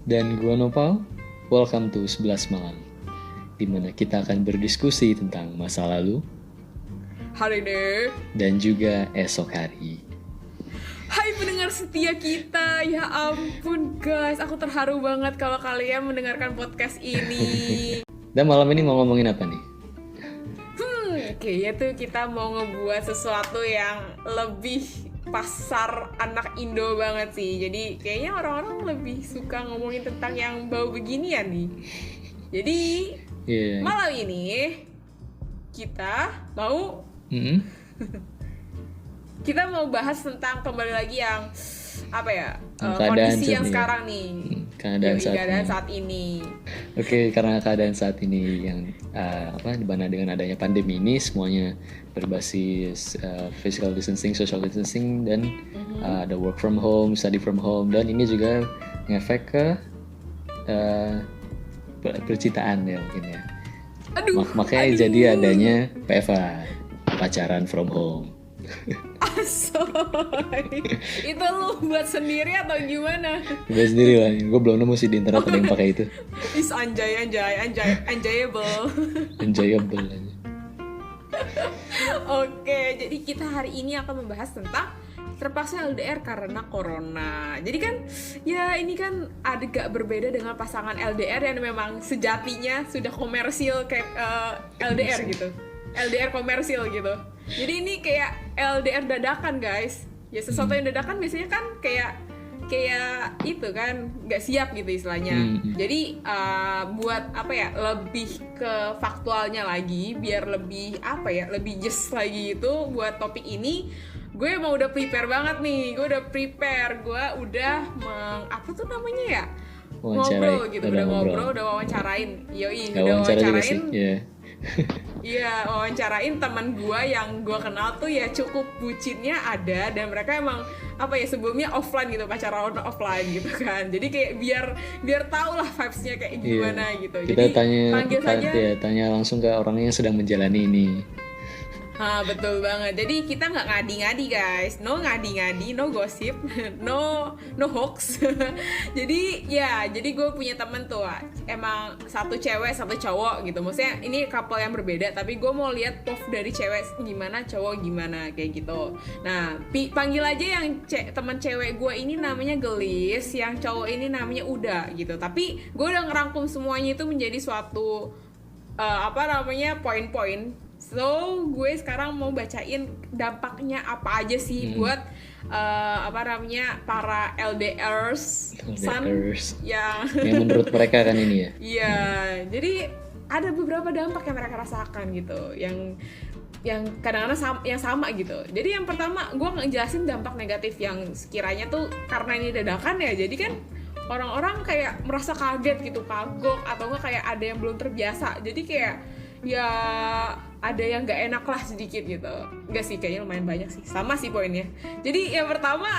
Dan gua Nopal, welcome to 11 Malam, di mana kita akan berdiskusi tentang masa lalu Hari ini. dan juga esok hari. Hai pendengar setia kita. Ya ampun guys, aku terharu banget kalau kalian mendengarkan podcast ini. Dan malam ini mau ngomongin apa nih? Kayaknya tuh kita mau ngebuat sesuatu yang lebih pasar anak Indo banget sih. Jadi kayaknya orang-orang lebih suka ngomongin tentang yang bau beginian nih. Jadi Iya. malam ini kita mau kita mau bahas tentang kembali lagi yang apa ya, Keadaan kondisi saat yang ini. sekarang nih. Keadaan Yoi, saat keadaan ini. saat ini. Oke, karena keadaan saat ini yang di mana dengan adanya pandemi ini semuanya berbasis physical distancing, social distancing, dan ada work from home, study from home, dan ini juga ngefek ke percintaan ya mungkin ya. Aduh, Makanya jadi adanya PFH, pacaran from home. asoy. Itu lu buat sendiri atau gimana? Gue sendiri lah, gue belum nemu sih di internet ada yang pakai itu. Is enjoyable. Enjoyable aja. Oke, jadi kita hari ini akan membahas tentang terpaksa LDR karena corona. Jadi kan, ya ini kan agak berbeda dengan pasangan LDR yang memang sejatinya sudah komersil kayak LDR gitu. LDR komersil gitu. Jadi ini kayak LDR dadakan guys. Ya sesuatu yang dadakan biasanya kan kayak itu kan nggak siap gitu istilahnya. Jadi buat apa ya, lebih ke faktualnya lagi biar lebih apa ya, lebih just lagi itu buat topik ini. Gue emang udah prepare banget nih. Gue udah apa tuh namanya ya, ngobrol gitu, udah ngobrol, udah wawancarain. Yoi, Gak udah wawancara juga wawancarain. sih, ya. Iya, wawancarain teman gue yang gue kenal tuh ya cukup bucinnya ada, dan mereka emang apa ya, sebelumnya offline gitu, pacaran offline gitu kan. Jadi kayak biar tau lah vibes-nya kayak gimana gitu. Kita Jadi panggil saja. tanya langsung ke orangnya yang sedang menjalani ini. Betul banget. Jadi kita nggak ngadi-ngadi guys, no ngadi-ngadi, no gosip, no hoax. Jadi gue punya temen tuh, emang satu cewek satu cowok gitu. Maksudnya ini couple yang berbeda, tapi gue mau lihat POV dari cewek gimana, cowok gimana kayak gitu. Nah, panggil aja yang temen cewek gue ini namanya Gelis, yang cowok ini namanya Uda gitu. Tapi gue udah ngerangkum semuanya itu menjadi suatu poin-poin. So, gue sekarang mau bacain dampaknya apa aja sih buat para LDRs yang menurut mereka kan ini ya. Iya, jadi ada beberapa dampak yang mereka rasakan gitu, yang kadang-kadang yang sama gitu. Jadi yang pertama, gue ngejelasin dampak negatif yang sekiranya tuh karena ini dadakan ya, jadi kan orang-orang kayak merasa kaget gitu, kagok, atau enggak kayak ada yang belum terbiasa. Jadi kayak ya ada yang gak enak lah sedikit gitu. Enggak sih, kayaknya lumayan banyak sih. Sama sih poinnya. Jadi yang pertama,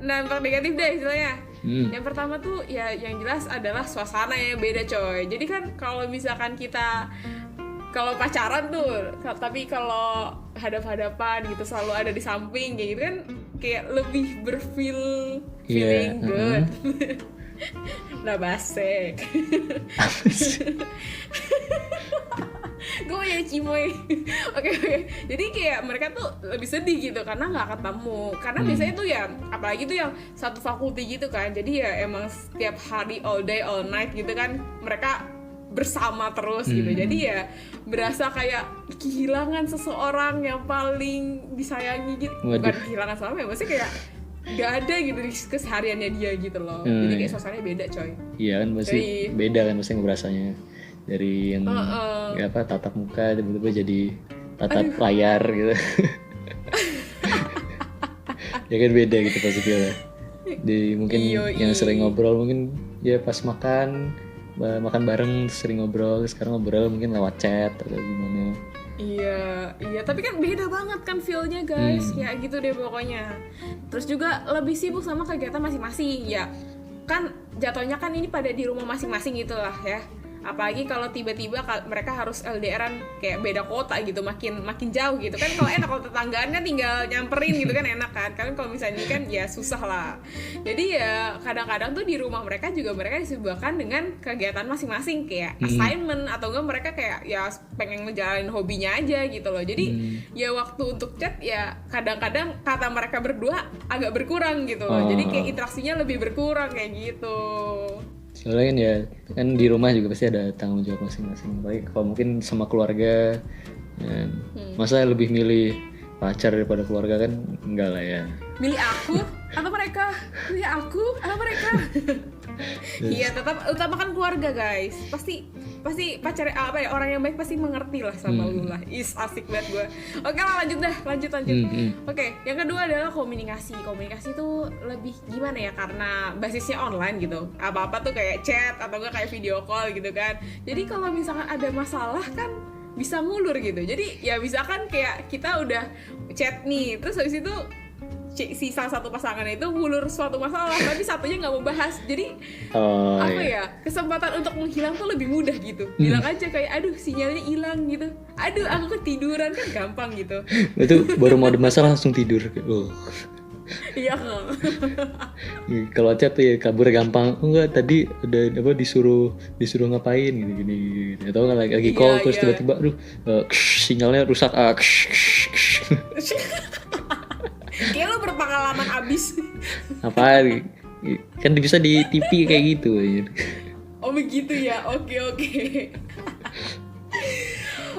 dampak negatif deh istilahnya. Yang pertama tuh ya yang jelas adalah suasana yang beda coy. Jadi kan kalau misalkan kita kalau pacaran tuh, tapi kalau hadap-hadapan gitu selalu ada di samping kayak gitu kan, kayak lebih feeling good. Nah basek. Gue mau jadi cimoy. Oke. Jadi kayak mereka tuh lebih sedih gitu karena nggak ketemu. Karena biasanya tuh ya, apalagi tuh yang satu fakulti gitu kan. Jadi ya emang setiap hari all day all night gitu kan mereka bersama terus gitu. Jadi ya berasa kayak kehilangan seseorang yang paling disayangi gitu. Bukan kehilangan selama ya, maksudnya kayak gak ada gitu di kesehariannya dia gitu loh. Jadi kayak suasananya beda coy. Iya kan, pasti beda kan, pasti ngerasanya dari yang tatap muka tiba-tiba jadi tatap layar gitu. Ya kan beda gitu pasti. Di mungkin yang sering ngobrol mungkin ya pas makan bareng sering ngobrol, sekarang ngobrol mungkin lewat chat atau gimana. Iya, tapi kan beda banget kan feel-nya guys. Ya gitu deh pokoknya. Terus juga lebih sibuk sama kegiatan masing-masing ya. Kan jatuhnya kan ini pada di rumah masing-masing gitu lah ya. apalagi kalau tiba-tiba mereka harus LDRan kayak beda kota gitu, makin jauh gitu kan. Kalau enak, kalau tetanggaan kan tinggal nyamperin gitu kan, enak kan. Kalian kalau misalnya ini kan ya susah lah. Jadi ya kadang-kadang tuh di rumah mereka juga mereka disibukkan dengan kegiatan masing-masing, kayak assignment atau enggak mereka kayak ya pengen ngejalanin hobinya aja gitu loh. Jadi ya waktu untuk chat ya kadang-kadang kata mereka berdua agak berkurang gitu loh. Jadi kayak interaksinya lebih berkurang kayak gitu. Soalnya kan di rumah juga pasti ada tanggung jawab masing-masing. Baik kalau mungkin sama keluarga, masa lebih milih pacar daripada keluarga kan? Enggak lah ya. Milih aku atau mereka? Milih aku atau mereka? Iya, tetap utamakan keluarga guys. Pasti pacar orang yang baik pasti mengerti lah sama lu lah. Asik banget gue. Oke lah, lanjut. Oke, yang kedua adalah komunikasi tuh lebih gimana ya, karena basisnya online gitu, apa-apa tuh kayak chat atau enggak kayak video call gitu kan. Jadi kalau misalkan ada masalah kan bisa ngulur gitu. Jadi ya misalkan kayak kita udah chat nih, terus habis itu si salah satu pasangan itu ngulur suatu masalah tapi satunya nggak mau bahas, jadi kesempatan untuk menghilang tuh lebih mudah gitu. Bilang aja kayak aduh sinyalnya hilang gitu, aduh aku ketiduran, kan gampang gitu. Itu baru mau ada masalah langsung tidur. Iya. Kalau chat tuh ya kabur gampang. Enggak, tadi udah disuruh ngapain gini. Atau nggak lagi call terus tiba-tiba aduh sinyalnya rusak. Kayak lo berpengalaman abis. Apa? Kan bisa di TV kayak gitu. Oh begitu ya. Oke.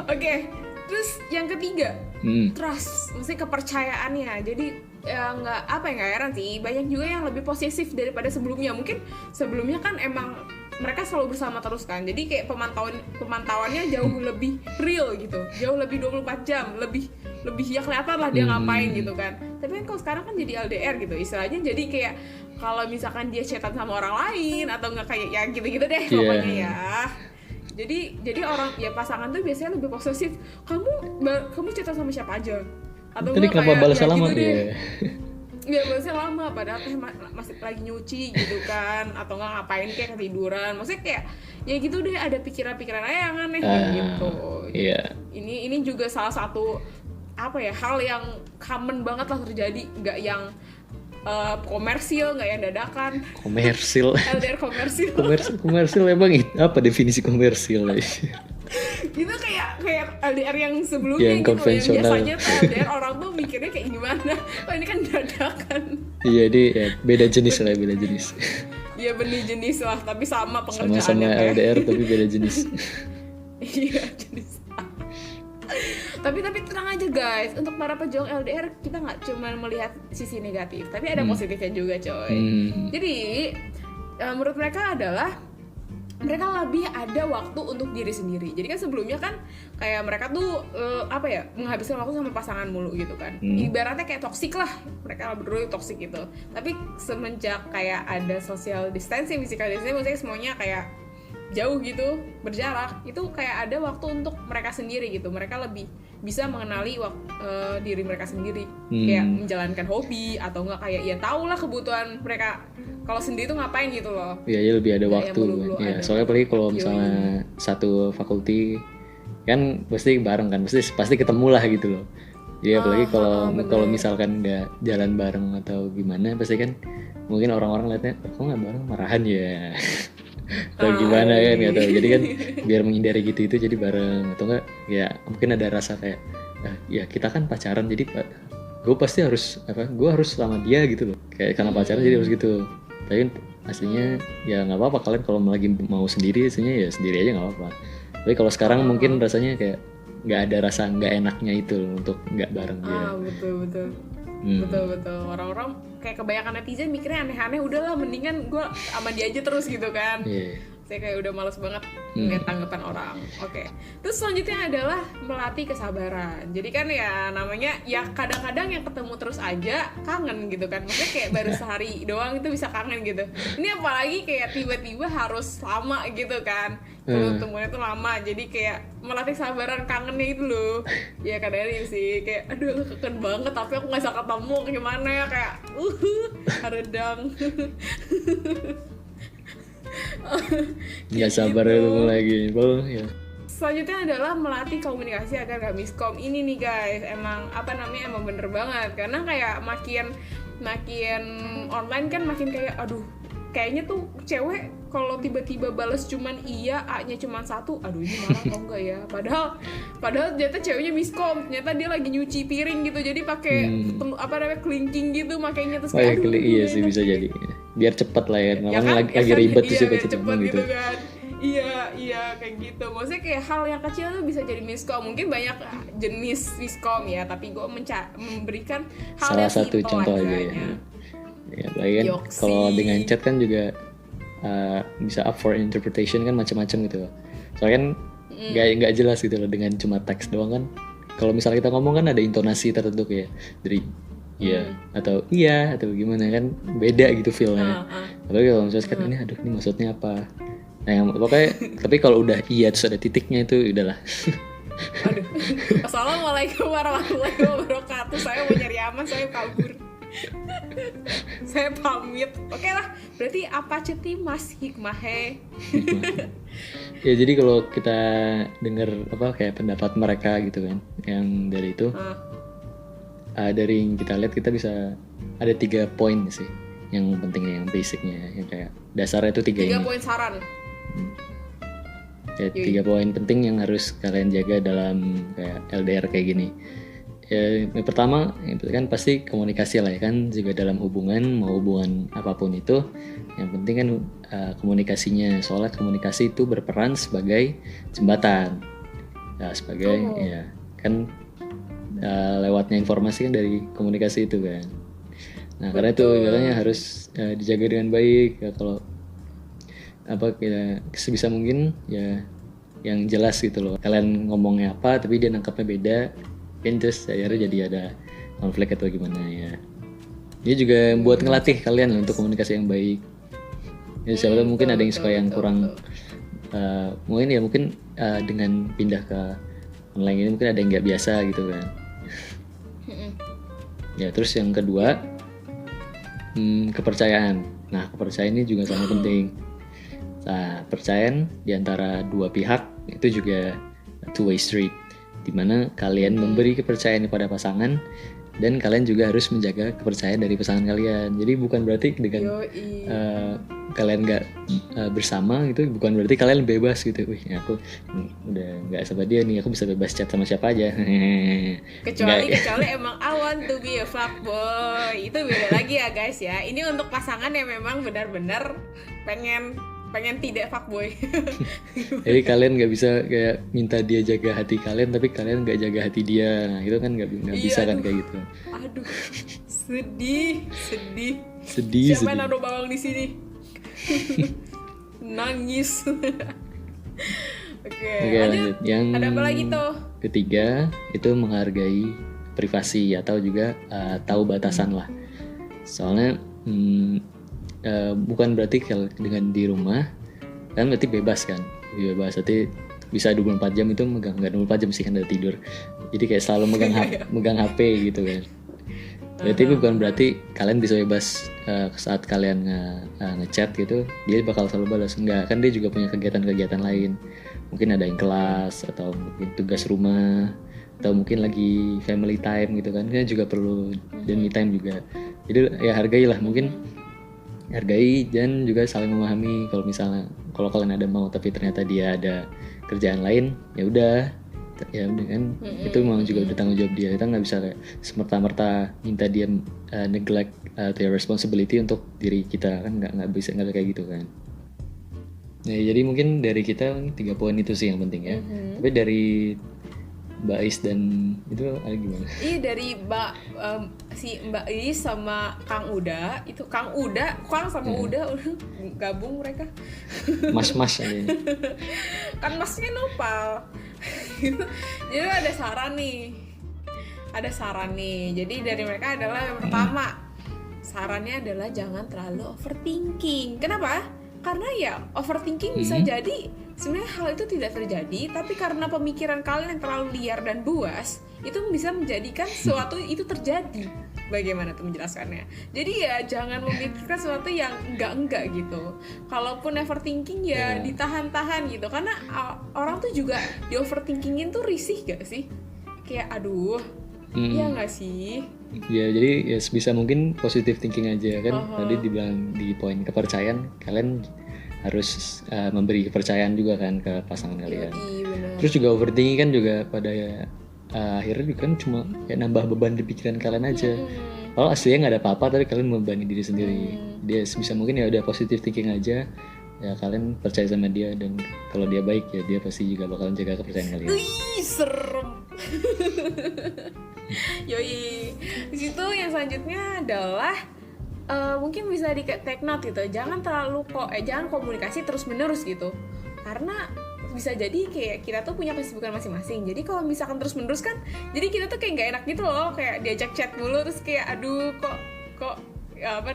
Oke. Terus yang ketiga, trust, maksudnya kepercayaannya. Jadi ya nggak heran sih, banyak juga yang lebih posesif daripada sebelumnya. Mungkin sebelumnya kan emang mereka selalu bersama terus kan, jadi kayak pemantauannya jauh lebih real gitu, jauh lebih 24 jam, lebih ya kelihatan lah dia ngapain gitu kan. Tapi kan kalau sekarang kan jadi LDR gitu istilahnya, jadi kayak kalau misalkan dia chatan sama orang lain atau nggak kayak ya gitu-gitu deh pokoknya ya. Jadi orang ya pasangan tuh biasanya lebih posesif. Kamu chatan sama siapa aja? Atau tadi kenapa balasnya lama gitu dia? Ya balasnya lama, padahal masih lagi nyuci gitu kan, atau nggak ngapain kayak ketiduran. Maksudnya kayak ya gitu deh, ada pikiran-pikiran aja yang aneh gitu. Iya. Ini juga salah satu hal yang common banget lah terjadi, nggak yang komersil, nggak yang dadakan. Komersil. LDR komersil. Komersil emang apa definisi komersil? Gitu kayak LDR yang sebelumnya yang gitu, konvensional. yang biasanya LDR orang tuh mikirnya kayak gimana. Oh ini kan dadakan. Iya, beda jenis. Iya benih jenis lah, tapi sama pengerjaannya. Sama LDR tapi beda jenis. Iya jenis. Tapi tenang aja guys, untuk para pejuang LDR kita nggak cuma melihat sisi negatif, tapi ada positifnya juga coy. Jadi menurut mereka adalah mereka lebih ada waktu untuk diri sendiri. Jadi kan sebelumnya kan kayak mereka tuh menghabiskan waktu sama pasangan mulu gitu kan. Ibaratnya kayak toksik lah, mereka berdua toksik gitu. Tapi semenjak kayak ada social distancing, physical distancing, maksudnya semuanya kayak jauh gitu, berjarak, itu kayak ada waktu untuk mereka sendiri gitu. Mereka lebih bisa mengenali diri mereka sendiri, kayak menjalankan hobi atau enggak kayak ya tau lah kebutuhan mereka kalau sendiri tuh ngapain gitu loh. Iya, lebih ada waktu. Ya, soalnya apalagi kalau misalnya satu fakulti kan pasti bareng kan, pasti ketemu lah gitu loh. Jadi apalagi kalau misalkan nggak jalan bareng atau gimana, pasti kan mungkin orang-orang liatnya kok nggak bareng, marahan ya. Atau gimana kan nggak tahu. Jadi kan biar menghindari gitu itu jadi bareng, atau enggak ya mungkin ada rasa kayak ya kita kan pacaran, jadi gue pasti harus gue harus sama dia gitu loh, kayak karena pacaran jadi harus gitu. Tapi aslinya ya nggak apa-apa, kalian kalau lagi mau sendiri aslinya ya sendiri aja nggak apa-apa. Tapi kalau sekarang mungkin rasanya kayak nggak ada rasa nggak enaknya itu loh, untuk nggak bareng dia. Betul. Orang-orang kayak kebanyakan netizen mikirnya aneh-aneh, udahlah mendingan gue sama dia aja terus gitu kan. Saya kayak udah males banget ngeliat tanggapan orang. Oke. Terus selanjutnya adalah melatih kesabaran. Jadi kan ya namanya ya kadang-kadang yang ketemu terus aja kangen gitu kan. Maksudnya kayak baru sehari doang itu bisa kangen gitu. Ini apalagi kayak tiba-tiba harus lama gitu kan. Kalau temunya tuh lama, jadi kayak melatih kesabaran, kangennya itu loh. Ya kadang-kadang sih kayak aduh aku kangen banget tapi aku nggak bisa ketemu, gimana ya, kayak haredang. Nggak sabar gitu. ketemu lagi. Oh ya. Selanjutnya adalah melatih komunikasi agar gak miskom. Ini nih guys, emang emang bener banget. Karena kayak makin online kan makin kayak aduh, kayaknya tuh cewek kalau tiba-tiba bales cuman iya, A-nya cuman 1, aduh ini marah atau enggak ya. Padahal ternyata ceweknya miskom, ternyata dia lagi nyuci piring gitu. Jadi pakai kelingking gitu makanya, terus kayak aduh, Iya sih bisa jadi. Biar cepet lah ya. ya Namanya kan, lagi ribet iya, sih biar ketemu cepet gitu. kan. Iya kayak gitu. Maksudnya kayak hal yang kecil tuh bisa jadi miskom. Mungkin banyak jenis miskom ya, tapi gue memberikan hal Salah yang satu simple contoh aja ya. Ya, apalagi kan Yoksi. kalau dengan chat kan juga bisa up for interpretation kan macam-macam gitu. Soalnya kan nggak jelas gitu loh dengan cuma teks doang kan. Kalau misalnya kita ngomong kan ada intonasi tertentu ya dari iya atau iya atau gimana kan beda gitu feelnya. Apalagi kalau misalnya kan ini aduh ini maksudnya apa. Nah yang pokoknya tapi kalau udah iya terus ada titiknya itu udahlah. Aduh. Assalamualaikum warahmatullahi wabarakatuh. Saya mau nyari aman, saya kabur. Saya pamit. Oke lah, berarti apa cuti Mas Hikmahe? Ya jadi kalau kita dengar kayak pendapat mereka gitu kan yang dari itu dari yang kita lihat kita bisa ada 3 poin sih yang pentingnya, yang basicnya, yang kayak dasarnya itu 3 ini. 3 poin saran. Ya, 3 poin penting yang harus kalian jaga dalam kayak LDR kayak gini. Ya, yang pertama itu kan pasti komunikasi lah ya kan, juga dalam hubungan, mau hubungan apapun itu yang penting kan komunikasinya. Soalnya komunikasi itu berperan sebagai jembatan ya, sebagai ya kan lewatnya informasi kan dari komunikasi itu kan. Nah karena itu katanya harus dijaga dengan baik ya, kalau kita sebisa mungkin ya yang jelas gitu loh. Kalian ngomongnya apa tapi dia nangkapnya beda, kan terus akhirnya jadi ada konflik atau gimana ya. Ini juga buat ngelatih kalian loh untuk komunikasi yang baik. Ya siapa tahu mungkin ada yang suka yang kurang mungkin dengan pindah ke online ini mungkin ada yang nggak biasa gitu kan. Ya terus yang kedua kepercayaan. Nah kepercayaan ini juga sangat penting. Nah, percayaan di antara dua pihak itu juga two-way street, di mana kalian memberi kepercayaan kepada pasangan dan kalian juga harus menjaga kepercayaan dari pasangan kalian. Jadi bukan berarti dengan kalian nggak bersama gitu, bukan berarti kalian bebas gitu. Wih, aku udah nggak sama dia nih, aku bisa bebas chat sama siapa aja. kecuali emang I want to be a fuckboy, itu beda lagi ya guys ya. Ini untuk pasangan yang memang benar-benar pengen tidak fuckboy. Jadi kalian nggak bisa kayak minta dia jaga hati kalian tapi kalian nggak jaga hati dia. Nah itu kan nggak bisa kan kayak gitu. Aduh, sedih. Siapa yang naruh bawang di sini? Nangis. Oke, lanjut. Yang ada apa lagi tuh? Ketiga itu menghargai privasi atau juga tahu batasan lah. Soalnya bukan berarti kalau dengan di rumah kan berarti bebas kan, berarti bisa 24 jam itu nggak 24 jam sih kan udah tidur, jadi kayak selalu megang HP gitu kan. Berarti bukan berarti kalian bisa bebas saat kalian ngechat gitu dia bakal selalu balas, enggak kan, dia juga punya kegiatan-kegiatan lain, mungkin ada yang kelas atau mungkin tugas rumah atau mungkin lagi family time gitu kan, dia juga perlu dan me time juga. Jadi ya hargailah, hargai dan juga saling memahami. Kalau kalian ada mau tapi ternyata dia ada kerjaan lain, ya udah kan itu memang juga udah tanggung jawab dia. Kita nggak bisa kayak semerta-merta minta dia neglect their responsibility untuk diri kita kan, nggak bisa kayak gitu kan. Nah jadi mungkin dari kita 3 poin itu sih yang penting ya. Tapi dari Mbak Is dan itu ada gimana? Iya dari Mbak Is sama Kang Uda, itu Kang sama Uda gabung mereka. Mas aja. Kan masnya nopal. Jadi ada saran nih. Jadi dari mereka adalah yang pertama, sarannya adalah jangan terlalu overthinking. Kenapa? Karena ya overthinking bisa jadi sebenarnya hal itu tidak terjadi, tapi karena pemikiran kalian yang terlalu liar dan buas, itu bisa menjadikan sesuatu itu terjadi. Bagaimana tuh menjelaskannya? Jadi ya jangan memikirkan sesuatu yang enggak gitu. Kalaupun overthinking ya ditahan-tahan gitu. Karena orang tuh juga di overthinkingin tuh risih gak sih? Kayak aduh, iya gak sih? Ya jadi ya sebisa mungkin positive thinking aja kan. Tadi dibilang di poin kepercayaan, kalian harus memberi kepercayaan juga kan ke pasangan kalian. Bener. Terus juga overthinking kan juga pada akhirnya juga kan cuma kayak nambah beban di pikiran kalian aja. Kalau aslinya nggak ada apa-apa tapi kalian membebani diri sendiri. Dia sebisa mungkin ya udah positive thinking aja. Ya kalian percaya sama dia, dan kalau dia baik ya dia pasti juga bakalan jaga kepercayaan kalian. Wih, serem. Yoi. Di situ yang selanjutnya adalah mungkin bisa di take note gitu. Jangan jangan komunikasi terus-menerus gitu. Karena bisa jadi kayak kita tuh punya kesibukan masing-masing. Jadi kalau misalkan terus-menerus kan, jadi kita tuh kayak nggak enak gitu loh, kayak diajak chat mulu terus kayak aduh kok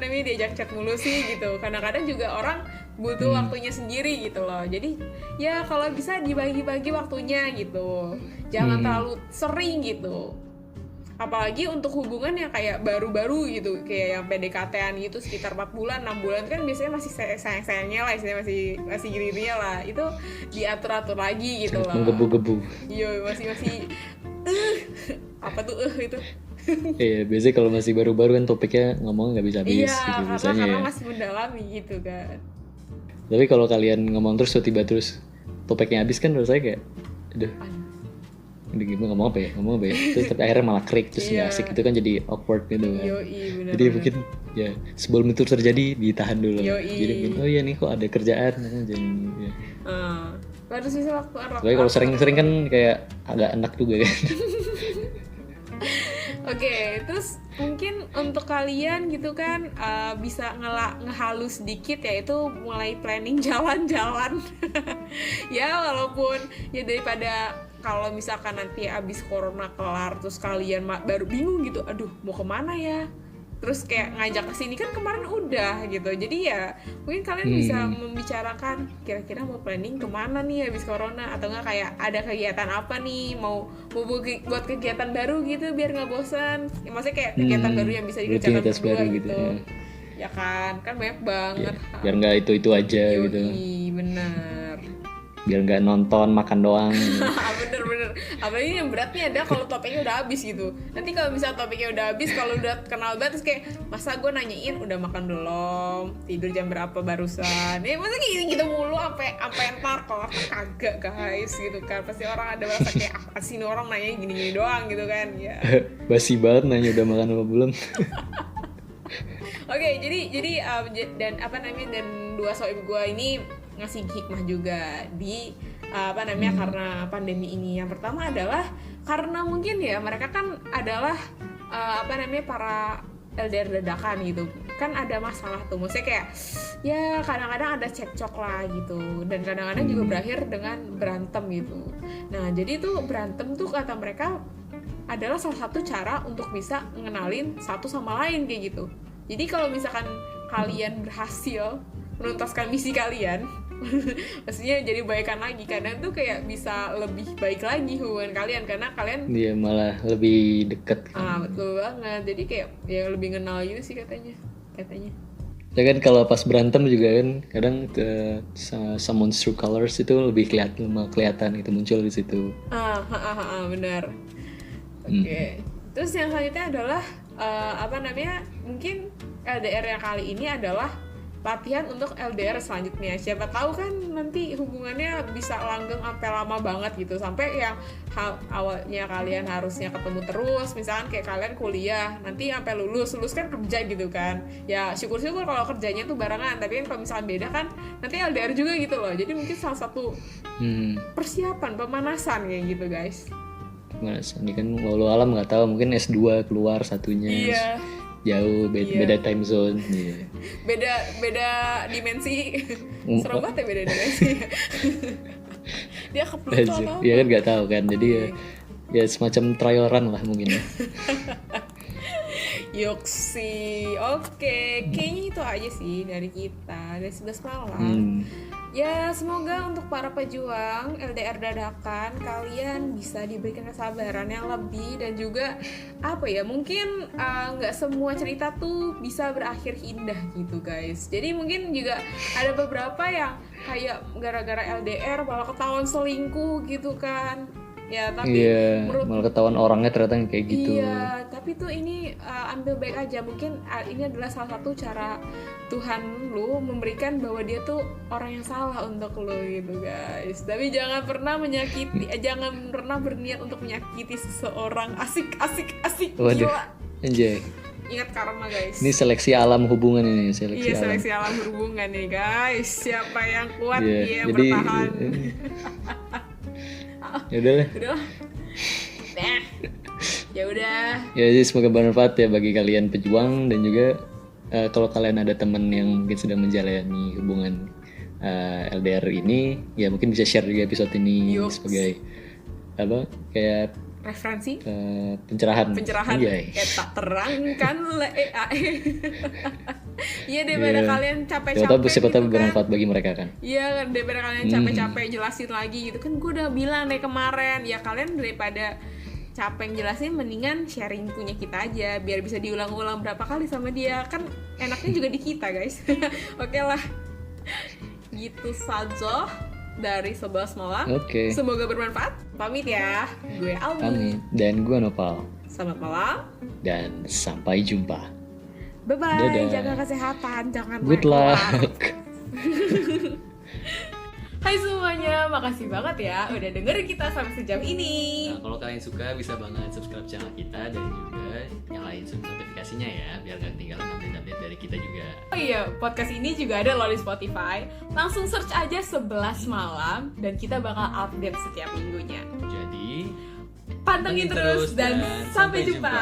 diajak chat mulu sih gitu. Kadang-kadang juga orang butuh waktunya sendiri gitu loh. Jadi ya kalau bisa dibagi-bagi waktunya gitu. Jangan terlalu sering gitu. Apalagi untuk hubungan yang kayak baru-baru gitu, kayak yang PDKT-an gitu sekitar 4 bulan, 6 bulan kan biasanya masih sayang-sayangnya lah, istilahnya masih gini-gininya lah. Itu diatur-atur lagi gitu loh. Menggebu-gebu. Iya, masih apa tuh itu? Iya, biasanya kalau masih baru-baru kan topiknya ngomongnya nggak bisa habis gitu biasanya karena ya. masih mendalami gitu kan. Tapi kalau kalian ngomong terus tiba terus topiknya habis kan rasanya kayak aduh, ini gimana ngomong apa ya terus tapi akhirnya malah krik, terus nggak asik gitu kan, jadi awkward gitu kan. Bener, jadi mungkin ya sebelum itu terjadi ditahan dulu. Jadi mungkin oh iya nih kok ada kerjaan jadi ya. Harus bisa waktu. Tapi kalau sering-sering kan kayak agak enak juga kan. Oke, terus mungkin untuk kalian gitu kan bisa ngehalus sedikit, yaitu mulai planning jalan-jalan. Ya walaupun ya daripada kalau misalkan nanti abis corona kelar terus kalian baru bingung gitu, aduh mau kemana ya, terus kayak ngajak kesini kan kemarin udah gitu. Jadi ya mungkin kalian bisa membicarakan kira-kira mau planning kemana nih abis corona, atau enggak kayak ada kegiatan apa nih, mau buat kegiatan baru gitu biar nggak bosan ya, maksudnya kayak kegiatan baru yang bisa dikerjakan berdua gitu ya kan banyak banget ya, biar nggak itu aja gitu. Bener, biar nggak nonton makan doang. bener. Apalagi yang beratnya ada kalau topiknya udah habis gitu. Nanti kalau misalnya topiknya udah habis, kalau udah kenal banget terus kayak masa gue nanyain udah makan belum, tidur jam berapa barusan, ya masa kayak gitu mulu sampai ntar kelar kagak guys gitu kan. Pasti orang ada merasa kayak apa sih ini orang nanya gini-gini doang gitu kan ya. Basi banget nanya udah makan apa belum. Oke, jadi dan dua sohib gue ini ngasih hikmah juga di karena pandemi ini. Yang pertama adalah karena mungkin ya mereka kan adalah para LDR dadakan gitu kan, ada masalah tuh, maksudnya kayak ya kadang-kadang ada cekcok lah gitu, dan kadang-kadang juga berakhir dengan berantem gitu. Nah jadi tuh berantem tuh kata mereka adalah salah satu cara untuk bisa ngenalin satu sama lain kayak gitu. Jadi kalau misalkan kalian berhasil menuntaskan misi kalian, maksudnya jadi baikan lagi, kadang tuh kayak bisa lebih baik lagi hubungan kalian karena kalian dia malah lebih dekat. Betul banget. Jadi kayak ya lebih kenal gitu sih katanya. Ya kan kalau pas berantem juga kan kadang someone's true colors itu lebih kelihatan itu muncul di situ. Benar. Oke. Terus yang selanjutnya adalah mungkin LDR yang kali ini adalah latihan untuk LDR selanjutnya. Siapa tahu kan nanti hubungannya bisa langgeng sampai lama banget gitu, sampai yang awalnya kalian harusnya ketemu terus, misalkan kayak kalian kuliah nanti sampai lulus kan kerja gitu kan. Ya syukur-syukur kalau kerjanya tuh barengan, tapi kan kalau misalkan beda kan nanti LDR juga gitu loh. Jadi mungkin salah satu persiapan pemanasan kayak gitu guys. Pemanasan ini kan walau alam nggak tahu, mungkin S2 keluar satunya. Iya. Jauh beda time zone. Beda dimensi. Serem banget ya beda dimensi. Dia ke Pluto. Iya kan nggak tahu kan, jadi ya semacam trial run lah mungkin ya. Yoksi. Oke, kayaknya itu aja sih dari kita dari 11 malam. Ya, semoga untuk para pejuang LDR dadakan kalian bisa diberikan kesabaran yang lebih, dan juga apa ya, mungkin nggak semua cerita tuh bisa berakhir indah gitu guys. Jadi mungkin juga ada beberapa yang kayak gara-gara LDR malah ketahuan selingkuh gitu kan. Ya, tapi Iya, menurut malah ketahuan orangnya ternyata yang kayak gitu. iya, tapi tuh ini ambil baik aja. Mungkin ini adalah salah satu cara Tuhan lu memberikan bahwa dia tuh orang yang salah untuk lu gitu guys. Tapi jangan pernah menyakiti, jangan pernah berniat untuk menyakiti seseorang. Asik. Waduh, Gila. anjay. Ingat karma guys. Ini seleksi alam hubungan ini, seleksi Iya, alam. seleksi alam berhubungan nih guys. Siapa yang kuat Iya, dia yang jadi bertahan. ya udah lah. Udah lah. Nah, ya udah. Ya jadi semoga bermanfaat ya bagi kalian pejuang, dan juga kalau kalian ada teman yang mungkin sedang menjalani hubungan LDR ini, ya mungkin bisa share juga episode ini Yups. sebagai apa, kayak Referensi pencerahan. Anjay. tak terangkan iya, daripada Iya. kalian capek-capek Siapa tahu gitu kan. bermanfaat bagi mereka kan. Iya kan, daripada kalian capek-capek jelasin lagi gitu kan. Gue udah bilang dari kemarin, ya kalian daripada capek jelasin mendingan sharing punya kita aja, biar bisa diulang-ulang berapa kali sama dia. Kan enaknya juga di kita guys. Oke lah, gitu saja dari 11 malam. Oke. Semoga bermanfaat. Pamit ya. Gue Almi. Amin. Dan gue Nopal. Selamat malam. Dan sampai jumpa. Bye-bye. Dadah. Jaga kesehatan. Jangan Good main keluar. luck. Hai semuanya, makasih banget ya udah dengerin kita sampai sejam ini. Nah, kalau kalian suka bisa banget subscribe channel kita, dan juga nyalain notifikasinya ya, biar gak ketinggalan update-update dari kita juga. Oh iya, podcast ini juga ada loh di Spotify. Langsung search aja 11 malam dan kita bakal update setiap minggunya. Jadi Pantengin terus dan sampai jumpa.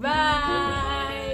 jumpa. Bye.